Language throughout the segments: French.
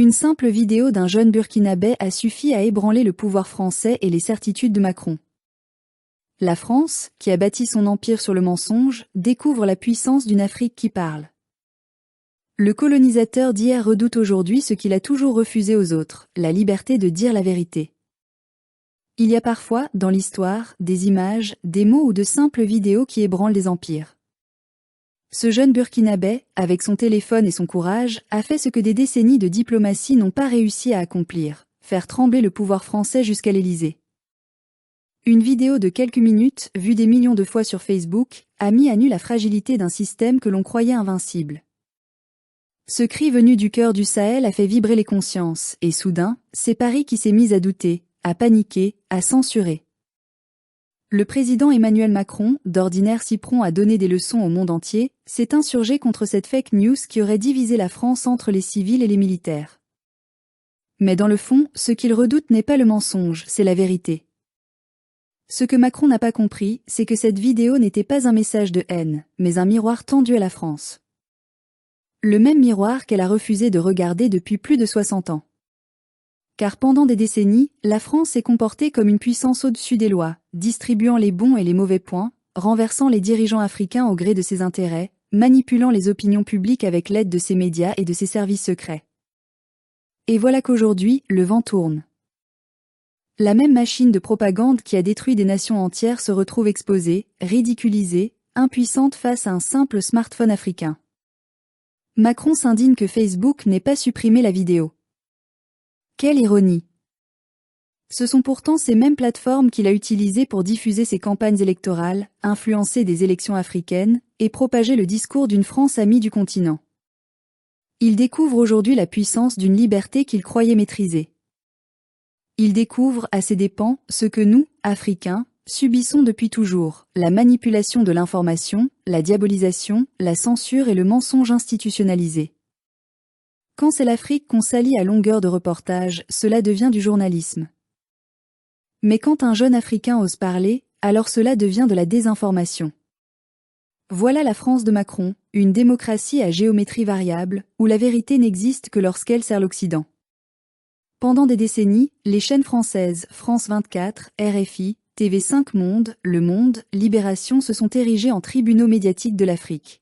Une simple vidéo d'un jeune burkinabé a suffi à ébranler le pouvoir français et les certitudes de Macron. La France, qui a bâti son empire sur le mensonge, découvre la puissance d'une Afrique qui parle. Le colonisateur d'hier redoute aujourd'hui ce qu'il a toujours refusé aux autres, la liberté de dire la vérité. Il y a parfois, dans l'histoire, des images, des mots ou de simples vidéos qui ébranlent des empires. Ce jeune burkinabé, avec son téléphone et son courage, a fait ce que des décennies de diplomatie n'ont pas réussi à accomplir, faire trembler le pouvoir français jusqu'à l'Élysée. Une vidéo de quelques minutes, vue des millions de fois sur Facebook, a mis à nu la fragilité d'un système que l'on croyait invincible. Ce cri venu du cœur du Sahel a fait vibrer les consciences, et soudain, c'est Paris qui s'est mis à douter, à paniquer, à censurer. Le président Emmanuel Macron, d'ordinaire si prompt à donner des leçons au monde entier, s'est insurgé contre cette fake news qui aurait divisé la France entre les civils et les militaires. Mais dans le fond, ce qu'il redoute n'est pas le mensonge, c'est la vérité. Ce que Macron n'a pas compris, c'est que cette vidéo n'était pas un message de haine, mais un miroir tendu à la France. Le même miroir qu'elle a refusé de regarder depuis plus de 60 ans. Car pendant des décennies, la France s'est comportée comme une puissance au-dessus des lois, distribuant les bons et les mauvais points, renversant les dirigeants africains au gré de ses intérêts, manipulant les opinions publiques avec l'aide de ses médias et de ses services secrets. Et voilà qu'aujourd'hui, le vent tourne. La même machine de propagande qui a détruit des nations entières se retrouve exposée, ridiculisée, impuissante face à un simple smartphone africain. Macron s'indigne que Facebook n'ait pas supprimé la vidéo. Quelle ironie! Ce sont pourtant ces mêmes plateformes qu'il a utilisées pour diffuser ses campagnes électorales, influencer des élections africaines, et propager le discours d'une France amie du continent. Il découvre aujourd'hui la puissance d'une liberté qu'il croyait maîtriser. Il découvre, à ses dépens, ce que nous, Africains, subissons depuis toujours, la manipulation de l'information, la diabolisation, la censure et le mensonge institutionnalisé. Quand c'est l'Afrique qu'on salit à longueur de reportages, cela devient du journalisme. Mais quand un jeune Africain ose parler, alors cela devient de la désinformation. Voilà la France de Macron, une démocratie à géométrie variable, où la vérité n'existe que lorsqu'elle sert l'Occident. Pendant des décennies, les chaînes françaises France 24, RFI, TV5 Monde, Le Monde, Libération se sont érigées en tribunaux médiatiques de l'Afrique.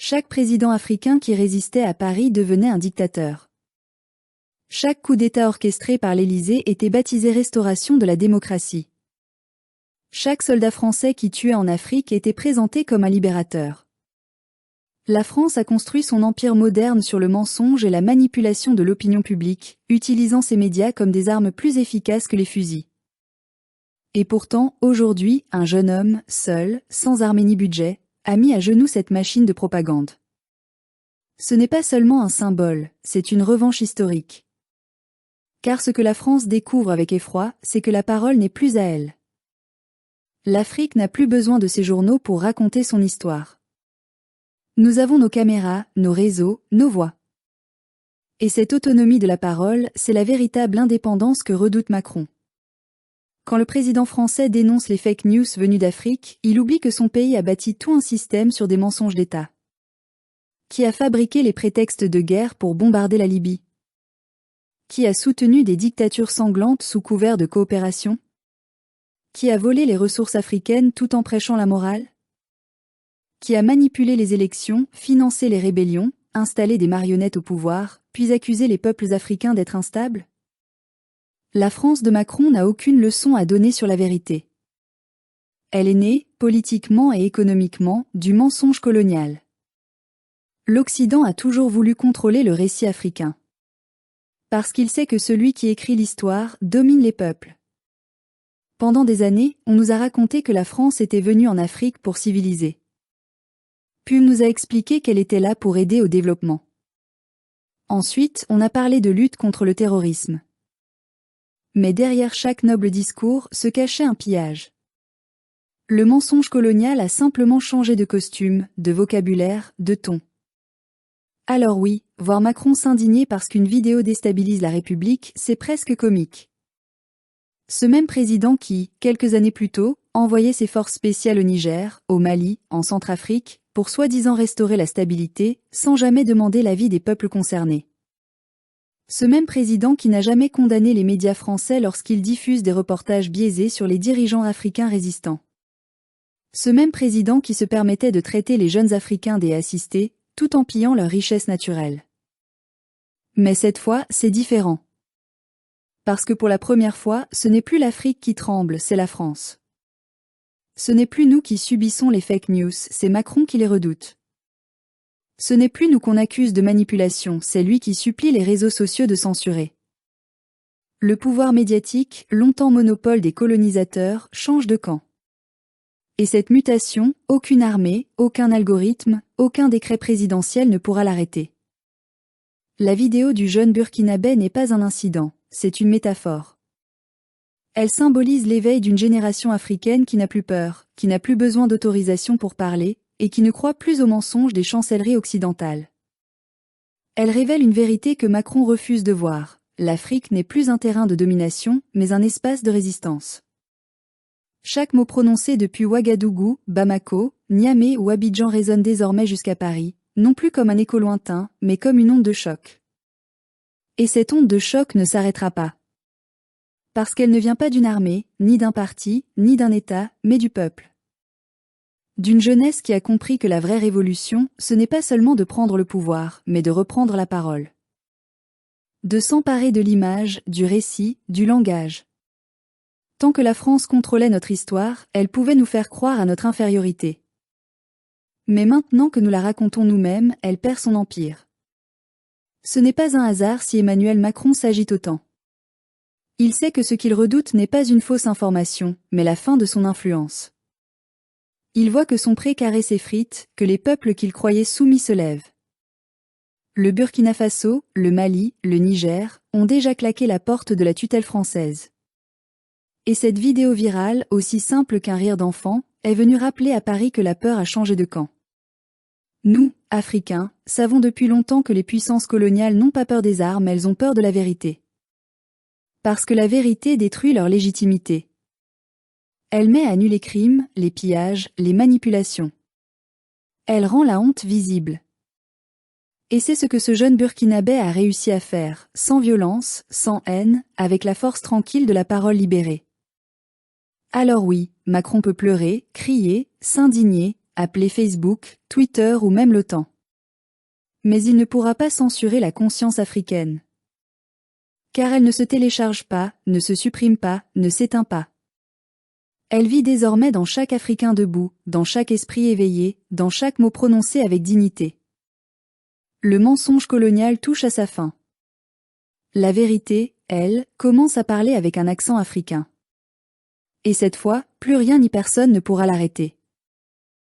Chaque président africain qui résistait à Paris devenait un dictateur. Chaque coup d'État orchestré par l'Élysée était baptisé restauration de la démocratie. Chaque soldat français qui tuait en Afrique était présenté comme un libérateur. La France a construit son empire moderne sur le mensonge et la manipulation de l'opinion publique, utilisant ses médias comme des armes plus efficaces que les fusils. Et pourtant, aujourd'hui, un jeune homme, seul, sans armée ni budget, a mis à genoux cette machine de propagande. Ce n'est pas seulement un symbole, c'est une revanche historique. Car ce que la France découvre avec effroi, c'est que la parole n'est plus à elle. L'Afrique n'a plus besoin de ses journaux pour raconter son histoire. Nous avons nos caméras, nos réseaux, nos voix. Et cette autonomie de la parole, c'est la véritable indépendance que redoute Macron. Quand le président français dénonce les fake news venues d'Afrique, il oublie que son pays a bâti tout un système sur des mensonges d'État. Qui a fabriqué les prétextes de guerre pour bombarder la Libye? Qui a soutenu des dictatures sanglantes sous couvert de coopération? Qui a volé les ressources africaines tout en prêchant la morale? Qui a manipulé les élections, financé les rébellions, installé des marionnettes au pouvoir, puis accusé les peuples africains d'être instables? La France de Macron n'a aucune leçon à donner sur la vérité. Elle est née, politiquement et économiquement, du mensonge colonial. L'Occident a toujours voulu contrôler le récit africain. Parce qu'il sait que celui qui écrit l'histoire domine les peuples. Pendant des années, on nous a raconté que la France était venue en Afrique pour civiliser. Puis on nous a expliqué qu'elle était là pour aider au développement. Ensuite, on a parlé de lutte contre le terrorisme. Mais derrière chaque noble discours se cachait un pillage. Le mensonge colonial a simplement changé de costume, de vocabulaire, de ton. Alors oui, voir Macron s'indigner parce qu'une vidéo déstabilise la République, c'est presque comique. Ce même président qui, quelques années plus tôt, envoyait ses forces spéciales au Niger, au Mali, en Centrafrique, pour soi-disant restaurer la stabilité, sans jamais demander l'avis des peuples concernés. Ce même président qui n'a jamais condamné les médias français lorsqu'ils diffusent des reportages biaisés sur les dirigeants africains résistants. Ce même président qui se permettait de traiter les jeunes Africains des assistés, tout en pillant leurs richesses naturelles. Mais cette fois, c'est différent. Parce que pour la première fois, ce n'est plus l'Afrique qui tremble, c'est la France. Ce n'est plus nous qui subissons les fake news, c'est Macron qui les redoute. Ce n'est plus nous qu'on accuse de manipulation, c'est lui qui supplie les réseaux sociaux de censurer. Le pouvoir médiatique, longtemps monopole des colonisateurs, change de camp. Et cette mutation, aucune armée, aucun algorithme, aucun décret présidentiel ne pourra l'arrêter. La vidéo du jeune burkinabé n'est pas un incident, c'est une métaphore. Elle symbolise l'éveil d'une génération africaine qui n'a plus peur, qui n'a plus besoin d'autorisation pour parler, et qui ne croit plus aux mensonges des chancelleries occidentales. Elle révèle une vérité que Macron refuse de voir. L'Afrique n'est plus un terrain de domination, mais un espace de résistance. Chaque mot prononcé depuis Ouagadougou, Bamako, Niamey ou Abidjan résonne désormais jusqu'à Paris, non plus comme un écho lointain, mais comme une onde de choc. Et cette onde de choc ne s'arrêtera pas. Parce qu'elle ne vient pas d'une armée, ni d'un parti, ni d'un État, mais du peuple. D'une jeunesse qui a compris que la vraie révolution, ce n'est pas seulement de prendre le pouvoir, mais de reprendre la parole. De s'emparer de l'image, du récit, du langage. Tant que la France contrôlait notre histoire, elle pouvait nous faire croire à notre infériorité. Mais maintenant que nous la racontons nous-mêmes, elle perd son empire. Ce n'est pas un hasard si Emmanuel Macron s'agite autant. Il sait que ce qu'il redoute n'est pas une fausse information, mais la fin de son influence. Il voit que son précaré s'effrite, que les peuples qu'il croyait soumis se lèvent. Le Burkina Faso, le Mali, le Niger, ont déjà claqué la porte de la tutelle française. Et cette vidéo virale, aussi simple qu'un rire d'enfant, est venue rappeler à Paris que la peur a changé de camp. Nous, Africains, savons depuis longtemps que les puissances coloniales n'ont pas peur des armes, elles ont peur de la vérité. Parce que la vérité détruit leur légitimité. Elle met à nu les crimes, les pillages, les manipulations. Elle rend la honte visible. Et c'est ce que ce jeune burkinabé a réussi à faire, sans violence, sans haine, avec la force tranquille de la parole libérée. Alors oui, Macron peut pleurer, crier, s'indigner, appeler Facebook, Twitter ou même l'OTAN. Mais il ne pourra pas censurer la conscience africaine. Car elle ne se télécharge pas, ne se supprime pas, ne s'éteint pas. Elle vit désormais dans chaque Africain debout, dans chaque esprit éveillé, dans chaque mot prononcé avec dignité. Le mensonge colonial touche à sa fin. La vérité, elle, commence à parler avec un accent africain. Et cette fois, plus rien ni personne ne pourra l'arrêter.